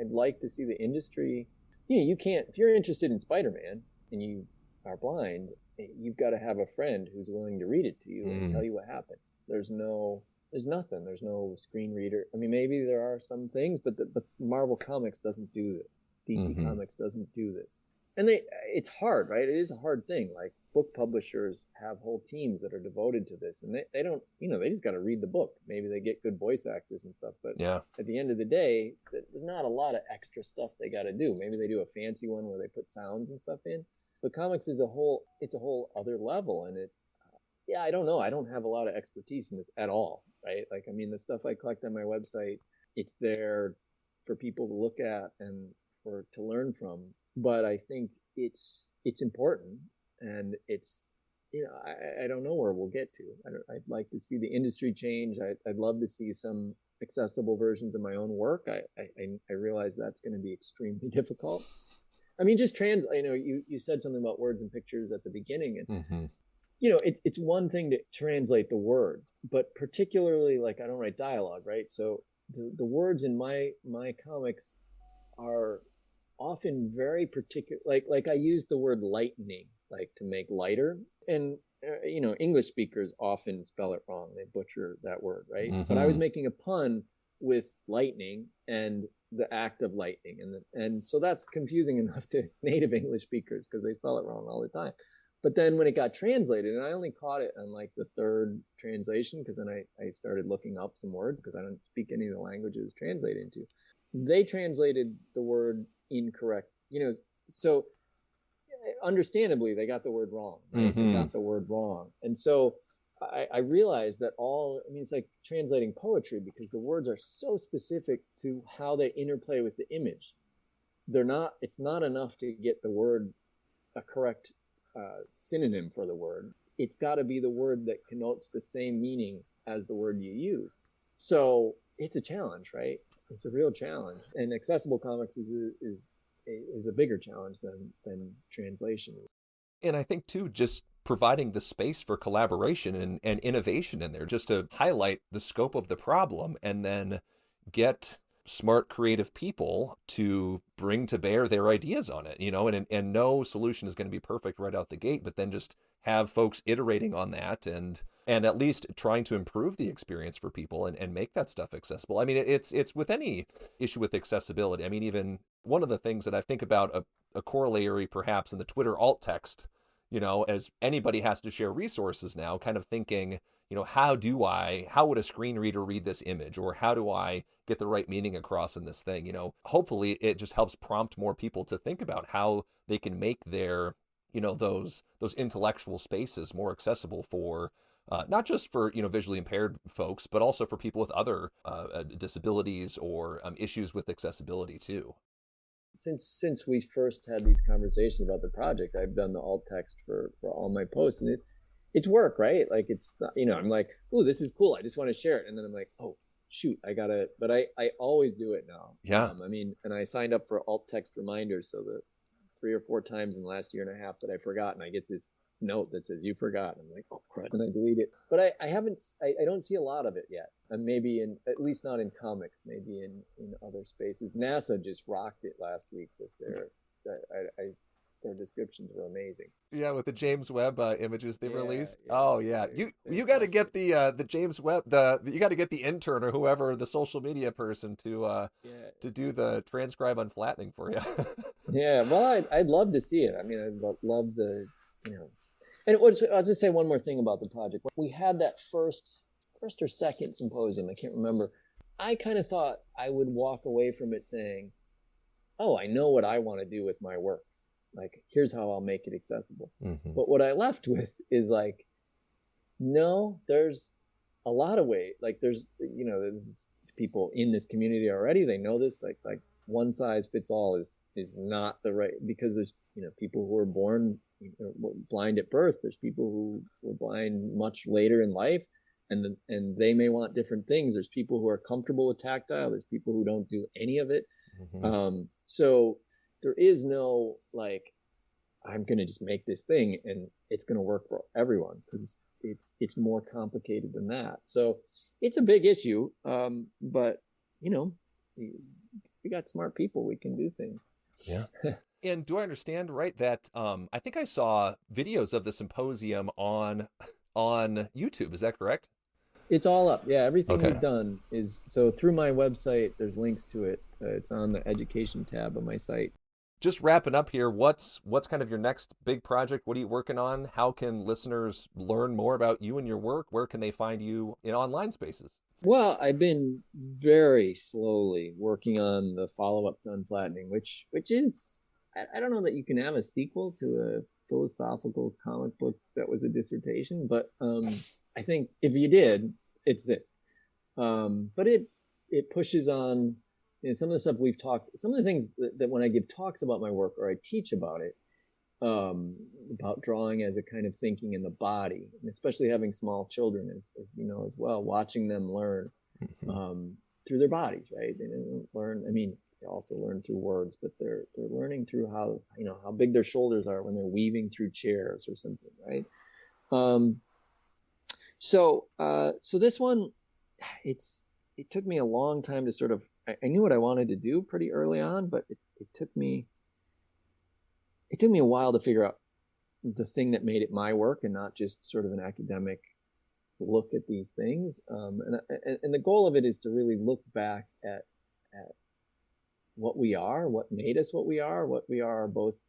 like to see the industry. You can't, if you're interested in Spider-Man and you are blind, you've got to have a friend who's willing to read it to you and tell you what happened. There's nothing. There's no screen reader. I mean, maybe there are some things, but Marvel Comics doesn't do this. DC Comics doesn't do this. And it's hard, right? It is a hard thing. Like book publishers have whole teams that are devoted to this, and they don't, they just got to read the book. Maybe they get good voice actors and stuff, but at the end of the day, there's not a lot of extra stuff they got to do. Maybe they do a fancy one where they put sounds and stuff in. But comics is it's a whole other level, and I don't know. I don't have a lot of expertise in this at all, right? Like, I mean, the stuff I collect on my website, it's there for people to look at and to learn from. But I think it's important, and it's, I don't know where we'll get to. I'd like to see the industry change. I'd love to see some accessible versions of my own work. I realize that's going to be extremely difficult. I mean, just you said something about words and pictures at the beginning, and it's one thing to translate the words, but particularly, like, I don't write dialogue, right? So the words in my comics are often very particular. Like I use the word lightning, like to make lighter, and English speakers often spell it wrong. They butcher that word, right? But I was making a pun with lightning and the act of lightning, and so that's confusing enough to native English speakers because they spell it wrong all the time. But then when it got translated, and I only caught it on like the third translation, because then I started looking up some words because I don't speak any of the language it was translated into. They translated the word incorrect, so understandably they got the word wrong, right? They got the word wrong. And so I realized that it's like translating poetry, because the words are so specific to how they interplay with the image. It's not enough to get the word a correct synonym for the word. It's got to be the word that connotes the same meaning as the word you use. So it's a challenge, right? It's a real challenge. And accessible comics is a bigger challenge than translation. And I think too, just providing the space for collaboration and innovation in there, just to highlight the scope of the problem, and then get smart, creative people to bring to bear their ideas on it, and no solution is going to be perfect right out the gate, but then just have folks iterating on that and at least trying to improve the experience for people and make that stuff accessible. I mean, it's with any issue with accessibility. I mean, even one of the things that I think about a corollary perhaps in the Twitter alt text, as anybody has to share resources now, kind of thinking, how would a screen reader read this image, or how do I get the right meaning across in this thing? Hopefully it just helps prompt more people to think about how they can make their, those intellectual spaces more accessible for not just for, visually impaired folks, but also for people with other disabilities or issues with accessibility too. Since we first had these conversations about the project, I've done the alt text for all my posts, and it's work, right? Like, it's not, I'm like, oh, this is cool, I just want to share it, and then I'm like, oh shoot, I gotta. But I always do it now. Yeah. And I signed up for alt text reminders, so 3 or 4 times in the last year and a half that I forgot, and I get this note that says you forgot. I'm like, oh crap, and I delete it. But I don't see a lot of it yet. And maybe at least not in comics, maybe in other spaces. NASA just rocked it last week with their descriptions were amazing. Yeah, with the James Webb images they released. Yeah, oh yeah, you got to get the James Webb you got to get the intern or whoever, the social media person to do the transcribe unflattening for you. Yeah, well, I'd love to see it. I mean, I'd love the And I'll just say one more thing about the project. We had that first or second symposium, I can't remember. I kind of thought I would walk away from it saying, oh, I know what I want to do with my work. Like, here's how I'll make it accessible. Mm-hmm. But what I left with is like, no, there's a lot of ways. Like there's people in this community already. They know this, like one size fits all is not the right, because there's, people who are born blind at birth. There's people who were blind much later in life, and they may want different things. There's people who are comfortable with tactile. There's people who don't do any of it. Mm-hmm. So there is no like, I'm going to just make this thing and it's going to work for everyone, because it's more complicated than that. So it's a big issue. But we got smart people. We can do things. Yeah. And do I understand right that I think I saw videos of the symposium on YouTube? Is that correct? It's all up. Yeah, everything we've done is so through my website. There's links to it. It's on the education tab of my site. Just wrapping up here, what's kind of your next big project? What are you working on? How can listeners learn more about you and your work? Where can they find you in online spaces? Well, I've been very slowly working on the follow-up to Unflattening, which is, I don't know that you can have a sequel to a philosophical comic book that was a dissertation, but I think if you did, it's this. But it pushes on some of the stuff we've talked, some of the things that when I give talks about my work or I teach about it, about drawing as a kind of thinking in the body, and especially having small children, as you know as well, watching them learn through their bodies, right? They don't learn. I mean, they also learn through words, but they're learning through how big their shoulders are when they're weaving through chairs or something, right? So this one, it took me a long time to sort of. I knew what I wanted to do pretty early on, but it took me a while to figure out the thing that made it my work and not just sort of an academic look at these things. And the goal of it is to really look back at what we are, what made us what we are both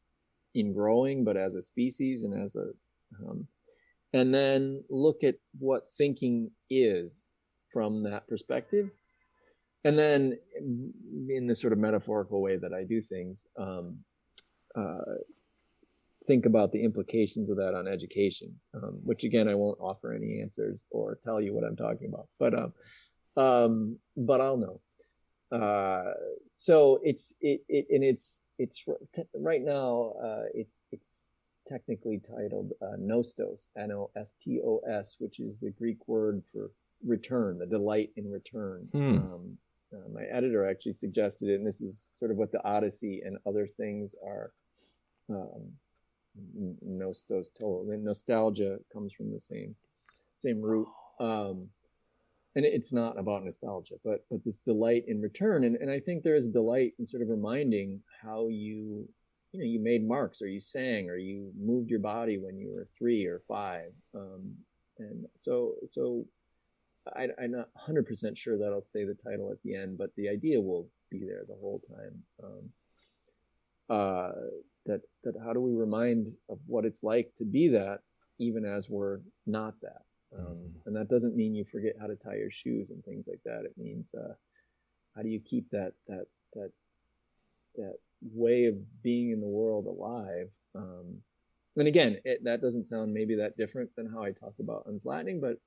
in growing, but as a species and as and then look at what thinking is from that perspective. And then in the sort of metaphorical way that I do things, think about the implications of that on education, which again, I won't offer any answers or tell you what I'm talking about, but I'll know. So it's right now, it's technically titled Nostos, Nostos, which is the Greek word for return, the delight in return. My editor actually suggested it, and this is sort of what the Odyssey and other things are. Nostos told, and nostalgia comes from the same root, and it's not about nostalgia, but this delight in return, and I think there is a delight in sort of reminding how you made marks, or you sang, or you moved your body when you were 3 or 5, and so. I'm not 100% sure that'll stay the title at the end, but the idea will be there the whole time. That how do we remind of what it's like to be that, even as we're not that? And that doesn't mean you forget how to tie your shoes and things like that. It means how do you keep that way of being in the world alive? And again, that doesn't sound maybe that different than how I talk about unflattening, but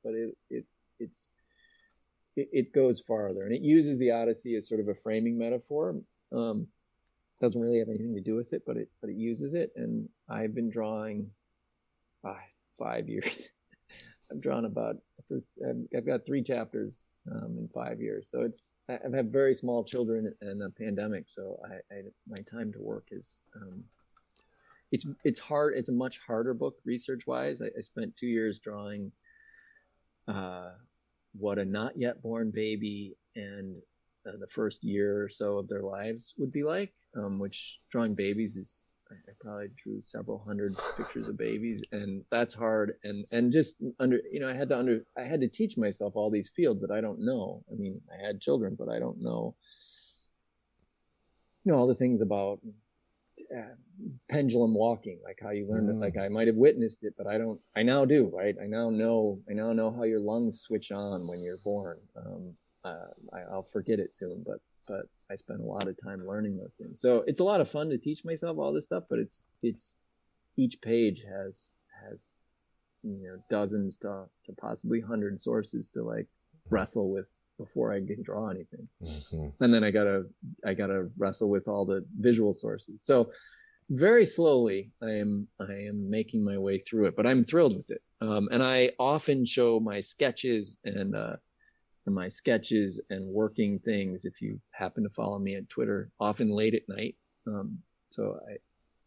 it goes farther, and it uses the Odyssey as sort of a framing metaphor. Doesn't really have anything to do with it, but it uses it. And I've been drawing 5 years. I've drawn I've got 3 chapters in 5 years. So I've had very small children and a pandemic. So my time to work is it's hard. It's a much harder book research wise. I spent 2 years drawing what a not yet born baby and the first year or so of their lives would be like, which drawing babies is, I probably drew several hundred pictures of babies, and that's hard. And just I had to teach myself all these fields that I don't know. I mean, I had children, but I don't know, all the things about pendulum walking, like how you learned it. Like I might have witnessed it, but I now do, right? I now know how your lungs switch on when you're born. I'll forget it soon, but I spent a lot of time learning those things. So it's a lot of fun to teach myself all this stuff, but it's each page has dozens to possibly 100 sources to like wrestle with before I can draw anything. And then I gotta wrestle with all the visual sources. So very slowly I am making my way through it, but I'm thrilled with it. And I often show my sketches and working things, if you happen to follow me on Twitter, often late at night. So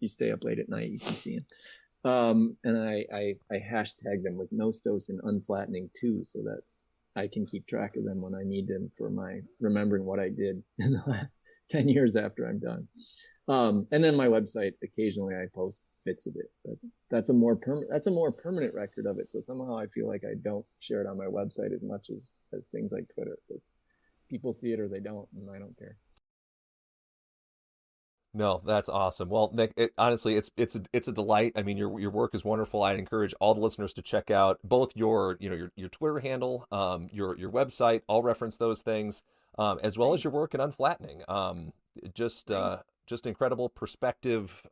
you stay up late at night, you can see them. And I hashtag them with Nostos and Unflattening too, so that I can keep track of them when I need them for my remembering what I did in the last 10 years after I'm done. And then my website, occasionally I post bits of it, but that's a more permanent record of it. So somehow I feel like I don't share it on my website as much as things like Twitter, because people see it or they don't, and I don't care. No, that's awesome. Well, Nick, honestly, it's a delight. I mean, your work is wonderful. I'd encourage all the listeners to check out both your Twitter handle, your website. I'll reference those things, as well as your work in Unflattening. Just incredible perspective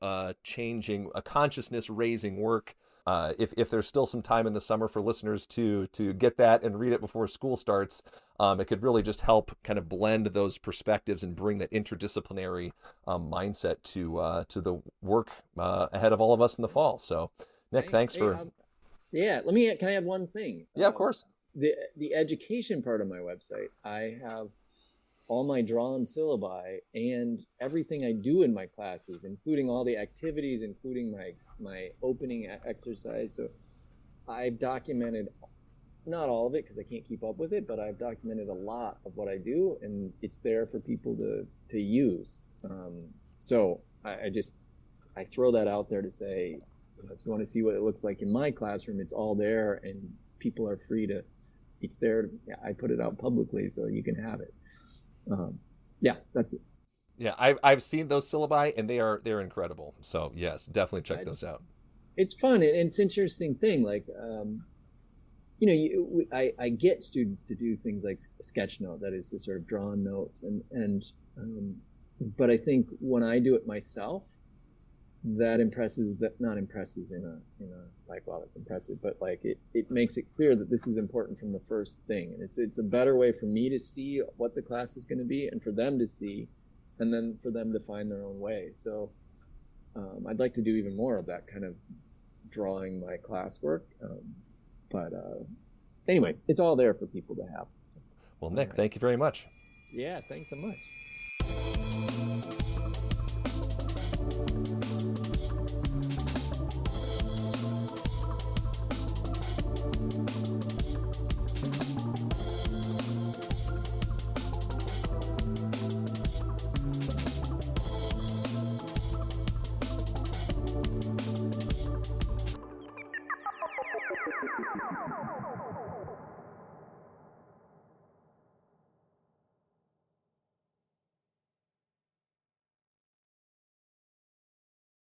changing, a consciousness raising work. If there's still some time in the summer for listeners to get that and read it before school starts, it could really just help kind of blend those perspectives and bring that interdisciplinary mindset to the work ahead of all of us in the fall. So, Nick, thanks for. Can I add one thing? Yeah, of course. The education part of my website, I have all my drawn syllabi and everything I do in my classes, including all the activities, including my opening exercise. So I've documented, not all of it because I can't keep up with it, but I've documented a lot of what I do, and it's there for people to use. So I throw that out there to say, if you want to see what it looks like in my classroom, it's all there, and people are free to, it's there. I put it out publicly so you can have it. That's it. Yeah, I've seen those syllabi, and they're incredible. So yes, definitely check those out. It's fun, and it's an interesting thing. Like, I get students to do things like sketch note, that is to sort of draw notes, but I think when I do it myself, that not impresses in a like, wow, that's impressive, but like it makes it clear that this is important from the first thing, and it's a better way for me to see what the class is going to be, and for them to see, and then for them to find their own way. So I'd like to do even more of that kind of drawing my classwork, but anyway, it's all there for people to have. Well, Nick, thank you very much. Yeah, thanks so much.